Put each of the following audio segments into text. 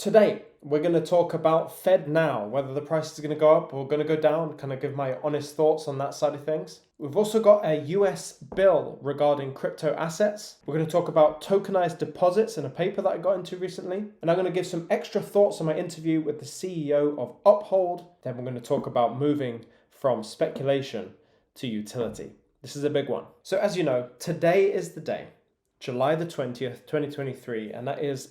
Today, we're going to talk about FedNow, whether the price is going to go up or going to go down, kind of give my honest thoughts on that side of things. We've also got a US bill regarding crypto assets. We're going to talk about tokenized deposits in a paper that I got into recently. And I'm going to give some extra thoughts on my interview with the CEO of Uphold. Then we're going to talk about moving from speculation to utility. This is a big one. So as you know, today is the day, July the 20th, 2023, and that is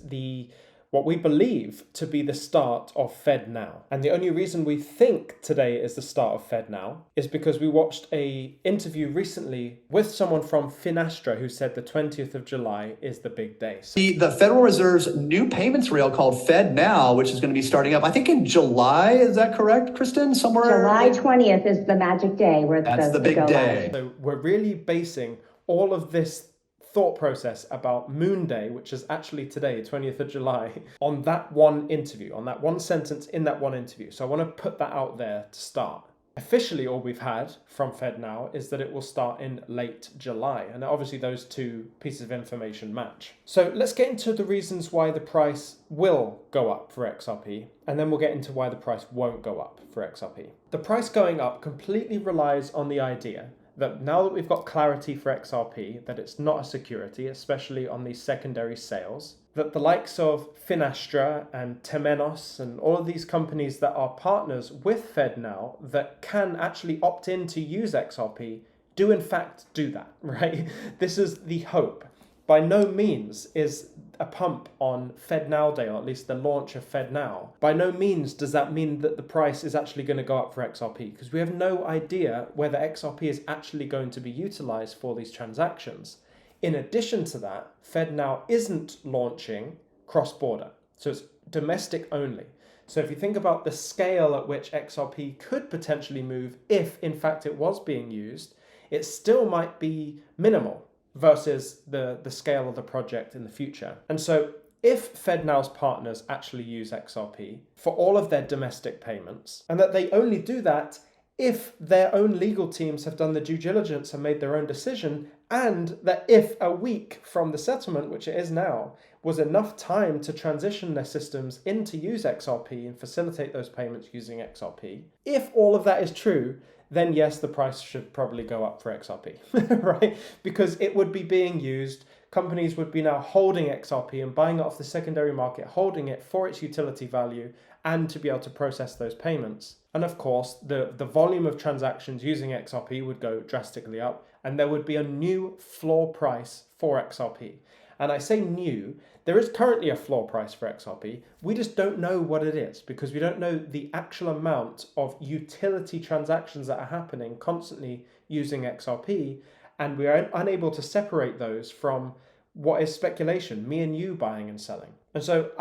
what we believe to be the start of FedNow. And the only reason we think today is the start of FedNow is because we watched an interview recently with someone from Finastra who said the 20th of July is the big day. The Federal Reserve's new payments rail called FedNow, which is going to be starting up, I think in July. Is that correct, Kristen? Somewhere? July 20th is the magic day where that's the big day. So we're really basing all of this thought process about Moon Day, which is actually today, 20th of July, on that one interview, on that one sentence in that one interview. So I want to put that out there to start. Officially, all we've had from FedNow is that it will start in late July. And obviously those two pieces of information match. So let's get into the reasons why the price will go up for XRP. And then we'll get into why the price won't go up for XRP. The price going up completely relies on the idea that now that we've got clarity for XRP, that it's not a security, especially on these secondary sales, that the likes of Finastra and Temenos and all of these companies that are partners with FedNow that can actually opt in to use XRP do in fact do that, right? This is the hope. By no means is a pump on FedNow Day, or at least the launch of FedNow. By no means does that mean that the price is actually going to go up for XRP, because we have no idea whether XRP is actually going to be utilized for these transactions. In addition to that, FedNow isn't launching cross-border, so it's domestic only. So if you think about the scale at which XRP could potentially move, if in fact it was being used, it still might be minimal versus the scale of the project in the future. And so if FedNow's partners actually use XRP for all of their domestic payments, and that they only do that if their own legal teams have done the due diligence and made their own decision, and that if a week from the settlement, which it is now, was enough time to transition their systems in to use XRP and facilitate those payments using XRP, if all of that is true, then yes, the price should probably go up for XRP, right? Because it would be being used. Companies would be now holding XRP and buying it off the secondary market, holding it for its utility value and to be able to process those payments. And of course, the volume of transactions using XRP would go drastically up, and there would be a new floor price for XRP. And I say new, there is currently a floor price for XRP. We just don't know what it is because we don't know the actual amount of utility transactions that are happening constantly using XRP. And we are unable to separate those from what is speculation, me and you buying and selling. And so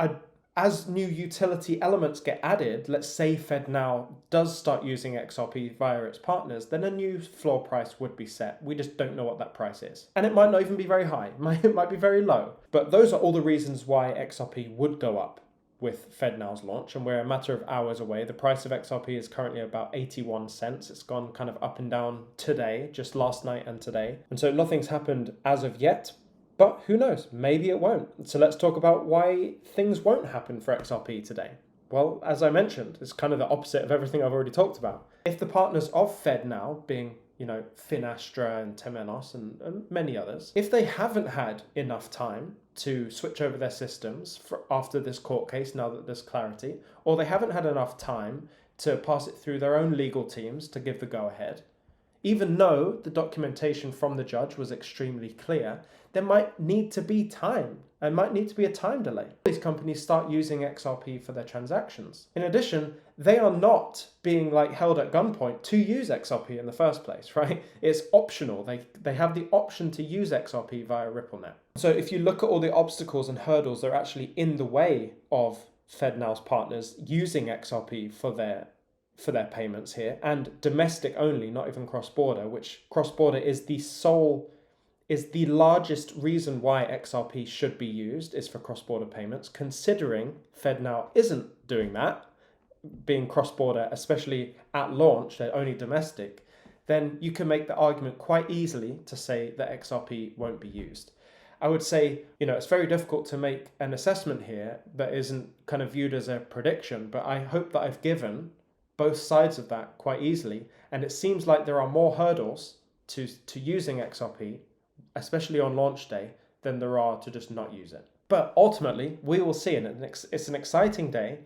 as new utility elements get added, let's say FedNow does start using XRP via its partners, then a new floor price would be set. We just don't know what that price is. And it might not even be very high. It might be very low. But those are all the reasons why XRP would go up with FedNow's launch. And we're a matter of hours away. The price of XRP is currently about 81 cents. It's gone kind of up and down today, just last night and today. And so nothing's happened as of yet. But who knows? Maybe it won't. So let's talk about why things won't happen for XRP today. Well, as I mentioned, it's kind of the opposite of everything I've already talked about. If the partners of FedNow, being, Finastra and Temenos and many others, if they haven't had enough time to switch over their systems after this court case, now that there's clarity, or they haven't had enough time to pass it through their own legal teams to give the go-ahead, even though the documentation from the judge was extremely clear, there might need to be time. There might need to be a time delay. These companies start using XRP for their transactions. In addition, they are not being held at gunpoint to use XRP in the first place, right? It's optional. They have the option to use XRP via RippleNet. So if you look at all the obstacles and hurdles that are actually in the way of FedNow's partners using XRP for their payments here, and domestic only, not even cross-border, which cross-border is the largest reason why XRP should be used is for cross-border payments, considering FedNow isn't doing that, being cross-border, especially at launch, they're only domestic, then you can make the argument quite easily to say that XRP won't be used. I would say, it's very difficult to make an assessment here that isn't kind of viewed as a prediction, but I hope that I've given both sides of that quite easily. And it seems like there are more hurdles to using XRP, especially on launch day, than there are to just not use it. But ultimately, we will see, and it's an exciting day.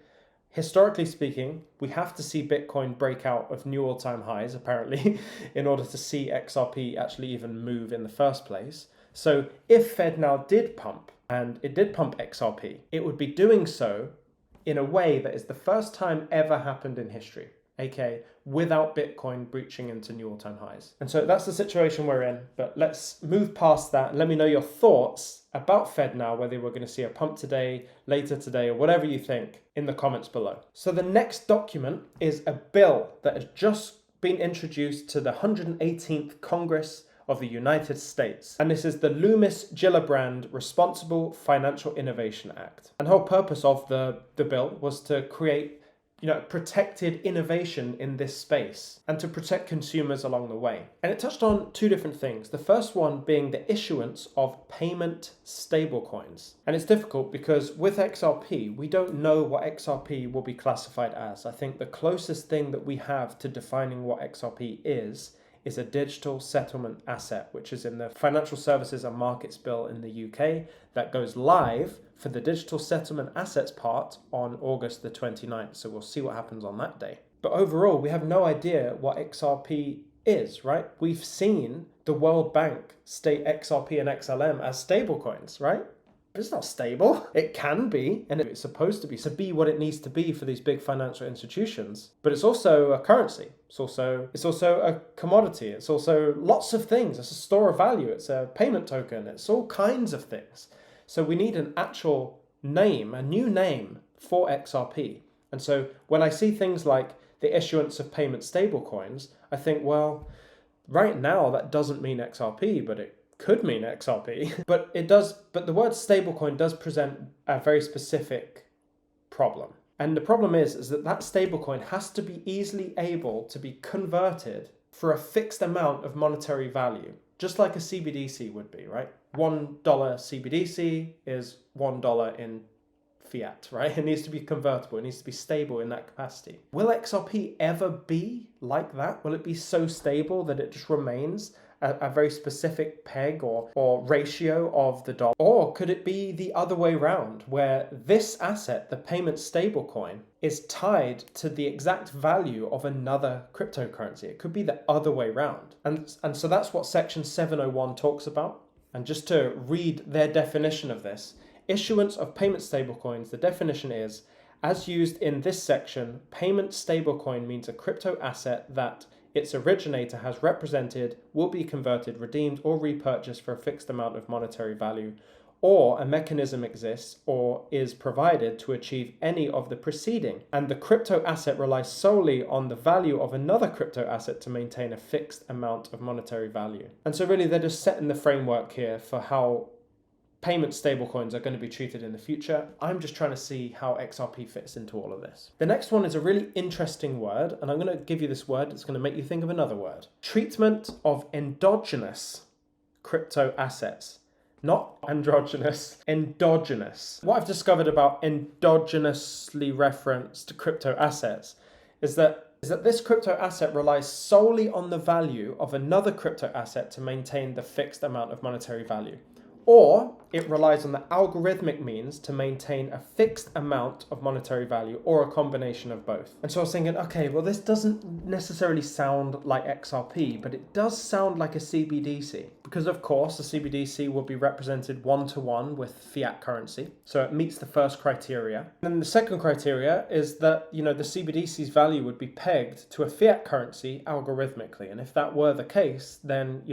Historically speaking, we have to see Bitcoin break out of new all-time highs, apparently, in order to see XRP actually even move in the first place. So if FedNow did pump, and it did pump XRP, it would be doing so in a way that is the first time ever happened in history, aka without Bitcoin breaching into new all-time highs. And so that's the situation we're in, but let's move past that and let me know your thoughts about FedNow, whether we're going to see a pump today, later today, or whatever you think in the comments below. So the next document is a bill that has just been introduced to the 118th Congress of the United States. And this is the Loomis-Gillibrand Responsible Financial Innovation Act. And the whole purpose of the bill was to create protected innovation in this space and to protect consumers along the way. And it touched on two different things. The first one being the issuance of payment stablecoins. And it's difficult because with XRP, we don't know what XRP will be classified as. I think the closest thing that we have to defining what XRP is a digital settlement asset, which is in the Financial Services and Markets Bill in the UK that goes live for the digital settlement assets part on August the 29th. So we'll see what happens on that day. But overall, we have no idea what XRP is, right? We've seen the World Bank state XRP and XLM as stablecoins, right? But it's not stable. It can be, and it's supposed to be what it needs to be for these big financial institutions. But it's also a currency. It's also a commodity. It's also lots of things. It's a store of value. It's a payment token. It's all kinds of things. So we need an actual name, a new name for XRP. And so when I see things like the issuance of payment stablecoins, I think, well, right now that doesn't mean XRP, but it could mean XRP. But the word stablecoin does present a very specific problem. And the problem is that stablecoin has to be easily able to be converted for a fixed amount of monetary value, just like a CBDC would be, right? $1 CBDC is $1 in fiat, right? It needs to be convertible. It needs to be stable in that capacity. Will XRP ever be like that? Will it be so stable that it just remains a very specific peg or ratio of the dollar? Or could it be the other way around, where this asset, the payment stablecoin, is tied to the exact value of another cryptocurrency? It could be the other way around. And so that's what Section 701 talks about. And just to read their definition of this, issuance of payment stablecoins, the definition is, as used in this section, payment stablecoin means a crypto asset that its originator has represented, will be converted, redeemed, or repurchased for a fixed amount of monetary value, or a mechanism exists or is provided to achieve any of the preceding, and the crypto asset relies solely on the value of another crypto asset to maintain a fixed amount of monetary value. And so really they're just setting the framework here for how payment stablecoins are going to be treated in the future. I'm just trying to see how XRP fits into all of this. The next one is a really interesting word, and I'm going to give you this word. It's going to make you think of another word. Treatment of endogenous crypto assets. Not androgynous, endogenous. What I've discovered about endogenously referenced crypto assets is that this crypto asset relies solely on the value of another crypto asset to maintain the fixed amount of monetary value. Or it relies on the algorithmic means to maintain a fixed amount of monetary value, or a combination of both. And so I was thinking, okay, well, this doesn't necessarily sound like XRP, but it does sound like a CBDC. Because of course, the CBDC will be represented one-to-one with fiat currency. So it meets the first criteria. And then the second criteria is that, the CBDC's value would be pegged to a fiat currency algorithmically. And if that were the case, then,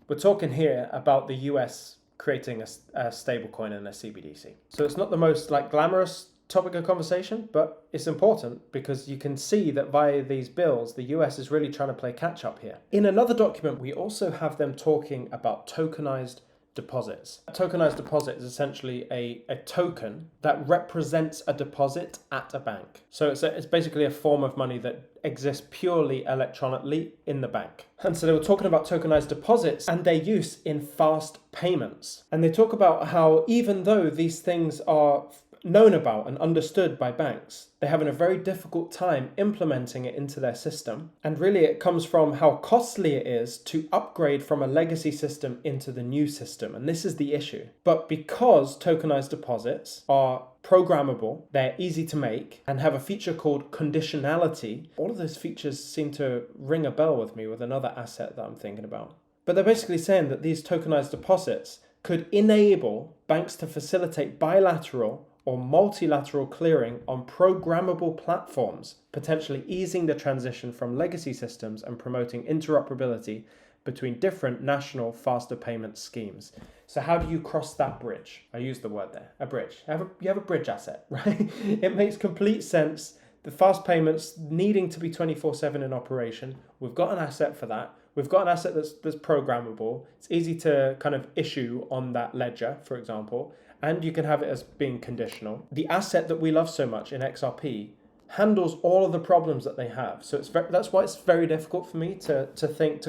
we're talking here about the US creating a stablecoin and a CBDC. So it's not the most glamorous topic of conversation, but it's important because you can see that via these bills, the US is really trying to play catch up here. In another document, we also have them talking about tokenized deposits. A tokenized deposit is essentially a token that represents a deposit at a bank. So it's basically a form of money that exists purely electronically in the bank. And so they were talking about tokenized deposits and their use in fast payments. And they talk about how even though these things are known about and understood by banks, they're having a very difficult time implementing it into their system. And really it comes from how costly it is to upgrade from a legacy system into the new system. And this is the issue. But because tokenized deposits are programmable, they're easy to make, and have a feature called conditionality, all of those features seem to ring a bell with me with another asset that I'm thinking about. But they're basically saying that these tokenized deposits could enable banks to facilitate bilateral or multilateral clearing on programmable platforms, potentially easing the transition from legacy systems and promoting interoperability between different national faster payment schemes. So how do you cross that bridge? I use the word there, a bridge. You have a bridge asset, right? It makes complete sense. The fast payments needing to be 24/7 in operation. We've got an asset for that. We've got an asset that's programmable. It's easy to kind of issue on that ledger, for example, and you can have it as being conditional. The asset that we love so much in XRP handles all of the problems that they have. So that's why it's very difficult for me to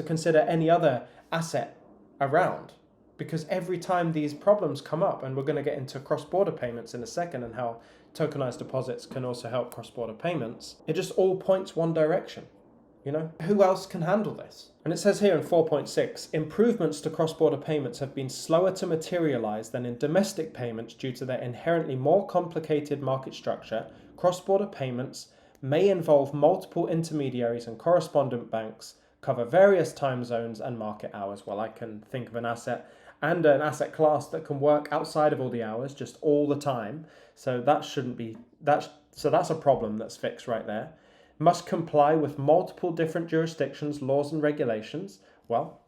consider any other asset around, because every time these problems come up, and we're going to get into cross-border payments in a second and how tokenized deposits can also help cross-border payments, it just all points one direction. Who else can handle this? And it says here in 4.6, improvements to cross-border payments have been slower to materialize than in domestic payments due to their inherently more complicated market structure. Cross-border payments may involve multiple intermediaries and correspondent banks, cover various time zones and market hours. Well, I can think of an asset and an asset class that can work outside of all the hours, just all the time. So that's a problem that's fixed right there. Must comply with multiple different jurisdictions, laws and regulations. Well,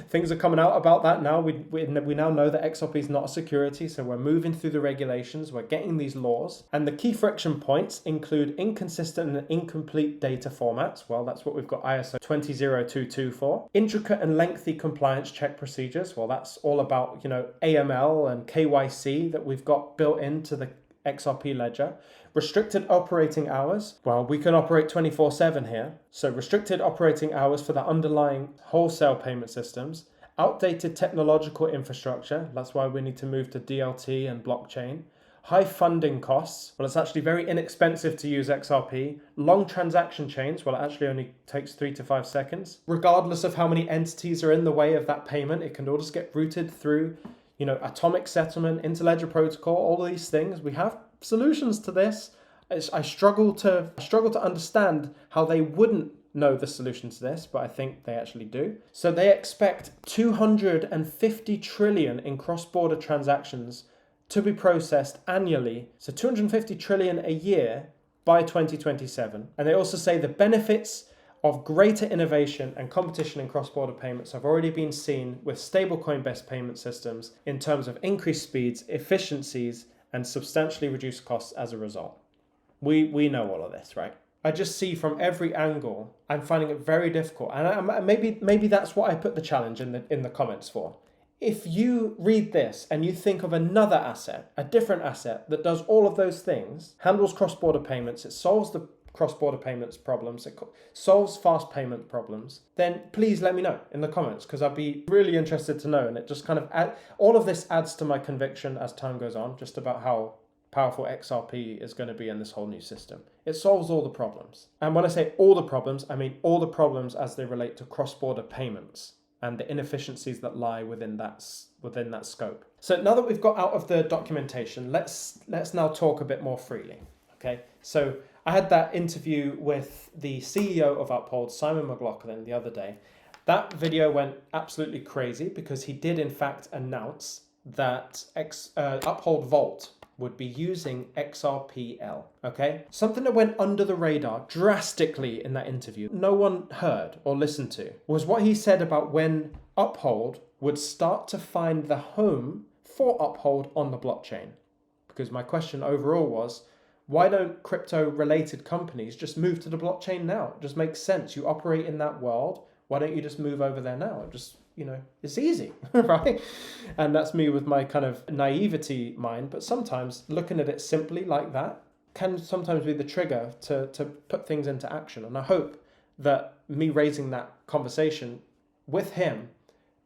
things are coming out about that now. We now know that XRP is not a security, so we're moving through the regulations, we're getting these laws. And the key friction points include inconsistent and incomplete data formats. Well, that's what we've got ISO 20022 for. Intricate and lengthy compliance check procedures. Well, that's all about, AML and KYC that we've got built into the XRP ledger. Restricted operating hours. Well, we can operate 24/7 here. So restricted operating hours for the underlying wholesale payment systems. Outdated technological infrastructure. That's why we need to move to DLT and blockchain. High funding costs. Well, it's actually very inexpensive to use XRP. Long transaction chains. Well, it actually only takes 3 to 5 seconds. Regardless of how many entities are in the way of that payment, it can all just get routed through atomic settlement, interledger protocol, all of these things. We have solutions to this. I struggle to understand how they wouldn't know the solution to this, but I think they actually do. So they expect 250 trillion in cross-border transactions to be processed annually. So 250 trillion a year by 2027. And they also say the benefits of greater innovation and competition in cross-border payments have already been seen with stablecoin-based payment systems in terms of increased speeds, efficiencies, and substantially reduced costs as a result. We know all of this, right? I just see from every angle, I'm finding it very difficult. And maybe that's what I put the challenge in the comments for. If you read this and you think of another asset, a different asset that does all of those things, handles cross-border payments, it solves the cross-border payments problems, it solves fast payment problems, then please let me know in the comments, because I'd be really interested to know. And it just kind of all of this adds to my conviction as time goes on, just about how powerful XRP is going to be in this whole new system. It solves all the problems. And when I say all the problems, I mean all the problems as they relate to cross-border payments and the inefficiencies that lie within that scope. So now that we've got out of the documentation, let's now talk a bit more freely. Okay, so I had that interview with the CEO of Uphold, Simon McLaughlin, the other day. That video went absolutely crazy because he did in fact announce that Uphold Vault would be using XRPL, okay? Something that went under the radar drastically in that interview, no one heard or listened to, was what he said about when Uphold would start to find the home for Uphold on the blockchain. Because my question overall was, why don't crypto-related companies just move to the blockchain now? It just makes sense. You operate in that world. Why don't you just move over there now? Just, it's easy, right? And that's me with my kind of naivety mind. But sometimes looking at it simply like that can sometimes be the trigger to put things into action. And I hope that me raising that conversation with him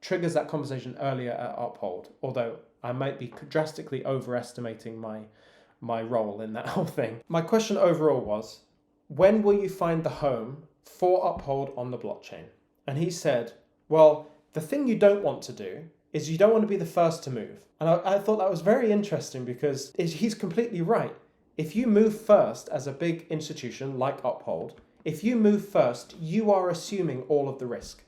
triggers that conversation earlier at Uphold, although I might be drastically overestimating my role in that whole thing. My question overall was, when will you find the home for Uphold on the blockchain? And he said, well, the thing you don't want to do is you don't want to be the first to move. And I thought that was very interesting because he's completely right. If you move first as a big institution like Uphold, if you move first, you are assuming all of the risk.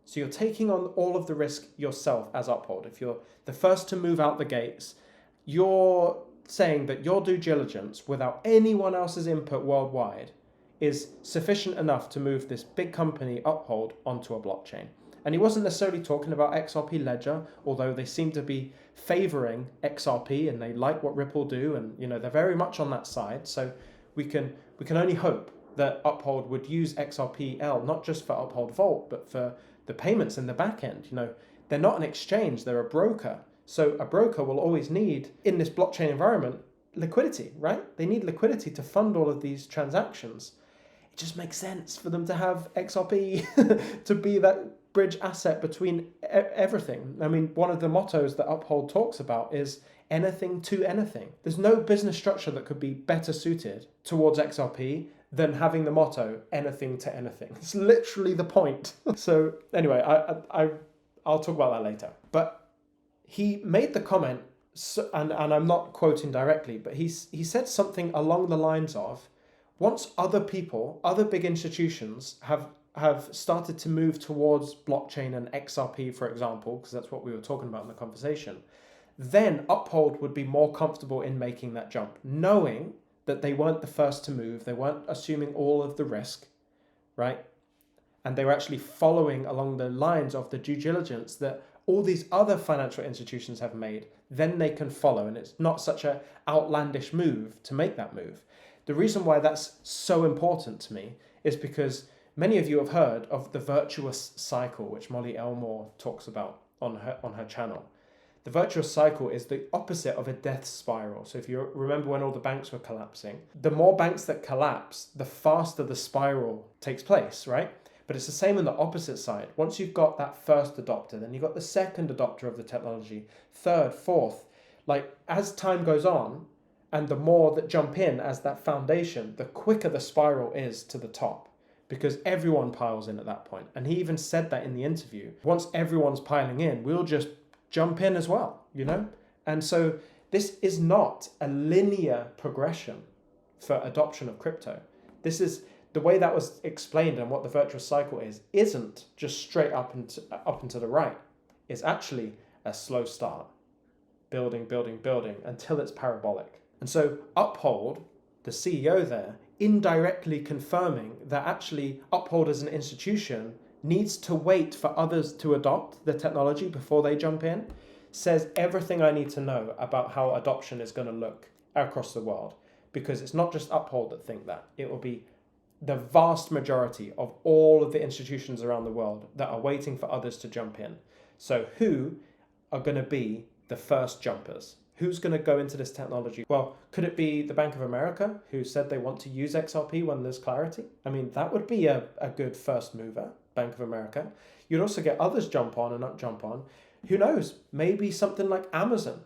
So you're taking on all of the risk yourself as Uphold. If you're the first to move out the gates, you're saying that your due diligence without anyone else's input worldwide is sufficient enough to move this big company Uphold onto a blockchain. And he wasn't necessarily talking about XRP Ledger, although they seem to be favoring XRP and they like what Ripple do, and they're very much on that side. So we can only hope that Uphold would use XRPL not just for Uphold Vault, but for the payments in the back end. They're not an exchange, they're a broker. So a broker will always need, in this blockchain environment, liquidity, right? They need liquidity to fund all of these transactions. It just makes sense for them to have XRP to be that bridge asset between everything. I mean, one of the mottos that Uphold talks about is anything to anything. There's no business structure that could be better suited towards XRP than having the motto anything to anything. It's literally the point. So anyway, I'll talk about that later. But he made the comment, and I'm not quoting directly, but he said something along the lines of, once other people, other big institutions have started to move towards blockchain and XRP, for example, because that's what we were talking about in the conversation, then Uphold would be more comfortable in making that jump, knowing that they weren't the first to move, they weren't assuming all of the risk, right? And they were actually following along the lines of the due diligence that all these other financial institutions have made, then they can follow. And it's not such an outlandish move to make that move. The reason why that's so important to me is because many of you have heard of the virtuous cycle, which Molly Elmore talks about on her channel. The virtuous cycle is the opposite of a death spiral. So if you remember when all the banks were collapsing, the more banks that collapse, the faster the spiral takes place, right? But it's the same on the opposite side. Once you've got that first adopter, then you've got the second adopter of the technology, third, fourth. Like as time goes on, and the more that jump in as that foundation, the quicker the spiral is to the top, because everyone piles in at that point. And he even said that in the interview. Once everyone's piling in, we'll just jump in as well, And so this is not a linear progression for adoption of crypto. This is the way that was explained, and what the virtuous cycle isn't just straight up and to the right. It's actually a slow start, building until it's parabolic. And so Uphold, the CEO there, indirectly confirming that actually Uphold as an institution needs to wait for others to adopt the technology before they jump in, says everything I need to know about how adoption is going to look across the world. Because it's not just Uphold that think that. It will be the vast majority of all of the institutions around the world that are waiting for others to jump in. So who are going to be the first jumpers? Who's going to go into this technology? Well, could it be the Bank of America, who said they want to use XRP when there's clarity? I mean, that would be a good first mover, Bank of America. You'd also get others jump on and not jump on. Who knows? Maybe something like Amazon,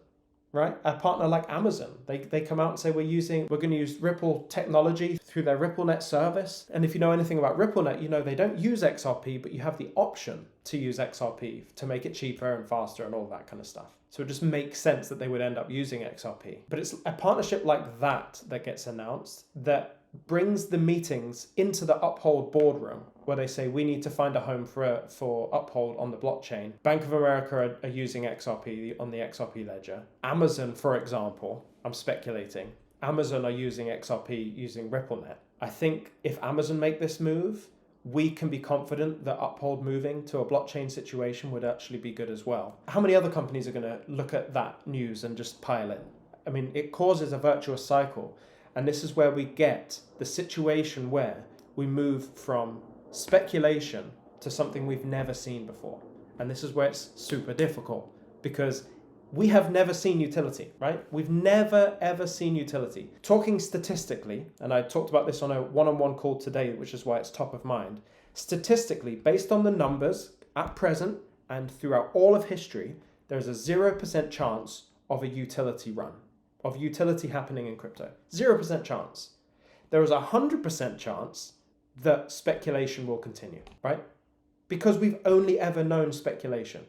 right? A partner like Amazon. They come out and say, we're going to use Ripple technology through their RippleNet service. And if you know anything about RippleNet, they don't use XRP, but you have the option to use XRP to make it cheaper and faster and all that kind of stuff. So it just makes sense that they would end up using XRP. But it's a partnership like that gets announced that brings the meetings into the Uphold boardroom, where they say we need to find a home for Uphold on the blockchain. Bank of America are using XRP on the XRP ledger. Amazon, for example, I'm speculating, Amazon are using XRP using RippleNet. I think if Amazon make this move, we can be confident that Uphold moving to a blockchain situation would actually be good as well. How many other companies are going to look at that news and just pile in? I mean, it causes a virtuous cycle. And this is where we get the situation where we move from speculation to something we've never seen before. And this is where it's super difficult because we have never seen utility, right? We've never ever seen utility. Talking statistically, and I talked about this on a one-on-one call today, which is why it's top of mind. Statistically, based on the numbers at present and throughout all of history, there's a 0% chance of a utility run, of utility happening in crypto. 0% chance. There is a 100% chance that speculation will continue, right? Because we've only ever known speculation.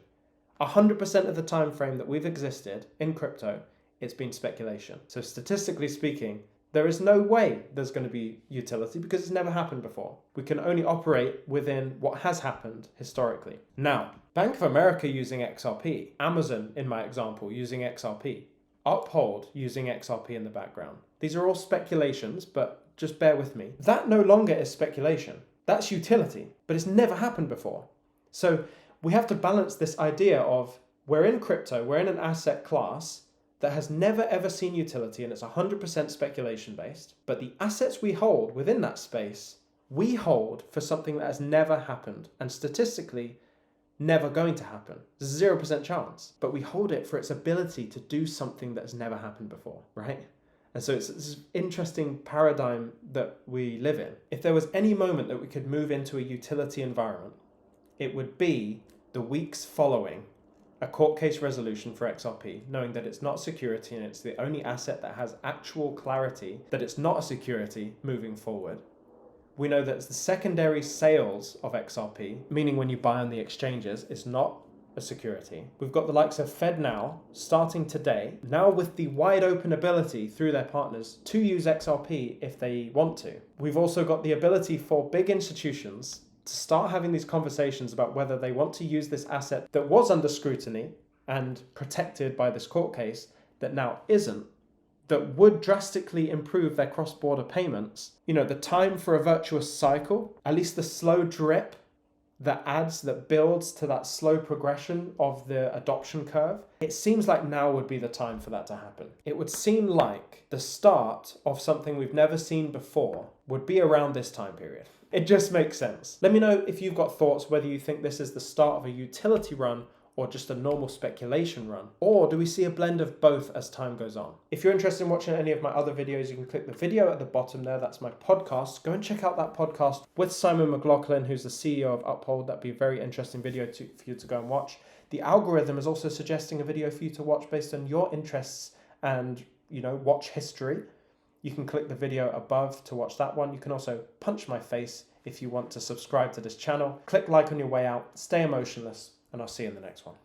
100% of the time frame that we've existed in crypto, it's been speculation. So statistically speaking, there is no way there's going to be utility because it's never happened before. We can only operate within what has happened historically. Now, Bank of America using XRP, Amazon in my example using XRP, Uphold using XRP in the background. These are all speculations, but just bear with me. That no longer is speculation. That's utility, but it's never happened before. So we have to balance this idea of we're in crypto, we're in an asset class that has never ever seen utility and it's 100% speculation based, but the assets we hold within that space, we hold for something that has never happened and statistically never going to happen. There's a 0% chance, but we hold it for its ability to do something that has never happened before, right? And so it's this interesting paradigm that we live in. If there was any moment that we could move into a utility environment, it would be the weeks following a court case resolution for XRP, knowing that it's not security and it's the only asset that has actual clarity that it's not a security moving forward. We know that the secondary sales of XRP, meaning when you buy on the exchanges, is not a security. We've got the likes of FedNow starting today, now with the wide open ability through their partners to use XRP if they want to. We've also got the ability for big institutions to start having these conversations about whether they want to use this asset that was under scrutiny and protected by this court case that now isn't, that would drastically improve their cross-border payments. You know, the time for a virtuous cycle, at least the slow drip that adds, that builds to that slow progression of the adoption curve, it seems like now would be the time for that to happen. It would seem like the start of something we've never seen before would be around this time period. It just makes sense. Let me know if you've got thoughts, whether you think this is the start of a utility run or just a normal speculation run, or do we see a blend of both as time goes on? If you're interested in watching any of my other videos, you can click the video at the bottom there. That's my podcast. Go and check out that podcast with Simon McLaughlin, who's the CEO of Uphold. That'd be a very interesting video for you to go and watch. The algorithm is also suggesting a video for you to watch based on your interests and, watch history. You can click the video above to watch that one. You can also punch my face if you want to subscribe to this channel. Click like on your way out. Stay emotionless, and I'll see you in the next one.